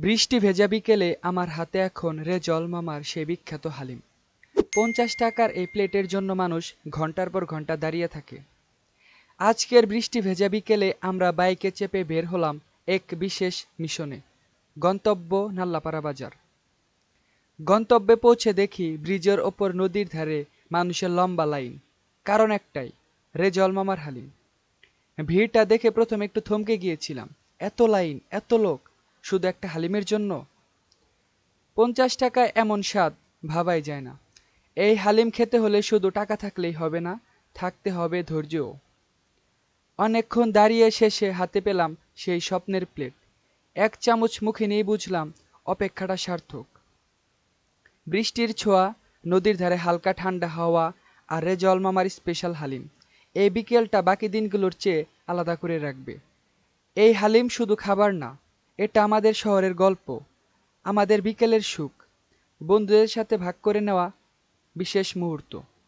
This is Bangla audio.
বৃষ্টি ভেজা বিকেলে আমার হাতে এখন রেজল মামার সেই বিখ্যাত হালিম। ৫০ টাকার এই প্লেটের জন্য মানুষ ঘন্টার পর ঘন্টা দাঁড়িয়ে থাকে। আজকের বৃষ্টি ভেজা বিকেলে আমরা বাইকে চেপে বের হলাম এক বিশেষ মিশনে। গন্তব্য নাল্লাপাড়া বাজার। গন্তব্যে পৌঁছে দেখি ব্রিজের ওপর নদীর ধারে মানুষের লম্বা লাইন। কারণ একটাই, রেজল মামার হালিম। ভিড়টা দেখে প্রথমে একটু থমকে গিয়েছিলাম। এত লাইন, এত লোক, শুধু একটা হালিমের জন্য? ৫০ টাকায় এমন স্বাদ ভাবাই যায় না। এই হালিম খেতে হলে শুধু টাকা থাকলেই হবে না, থাকতে হবে ধৈর্যও। অনেকক্ষণ দাঁড়িয়ে শেষে হাতে পেলাম সেই স্বপ্নের প্লেট। এক চামচ মুখে নিয়ে বুঝলাম অপেক্ষাটা সার্থক। বৃষ্টির ছোঁয়া, নদীর ধারে হালকা ঠান্ডা হাওয়া আর রেজল মামার স্পেশাল হালিম এই বিকেলটা বাকি দিনগুলোর চেয়ে আলাদা করে রাখবে। এই হালিম শুধু খাবার না, এটা আমাদের শহরের গল্প, আমাদের বিকেলের সুখ, বন্ধুদের সাথে ভাগ করে নেওয়া বিশেষ মুহূর্ত।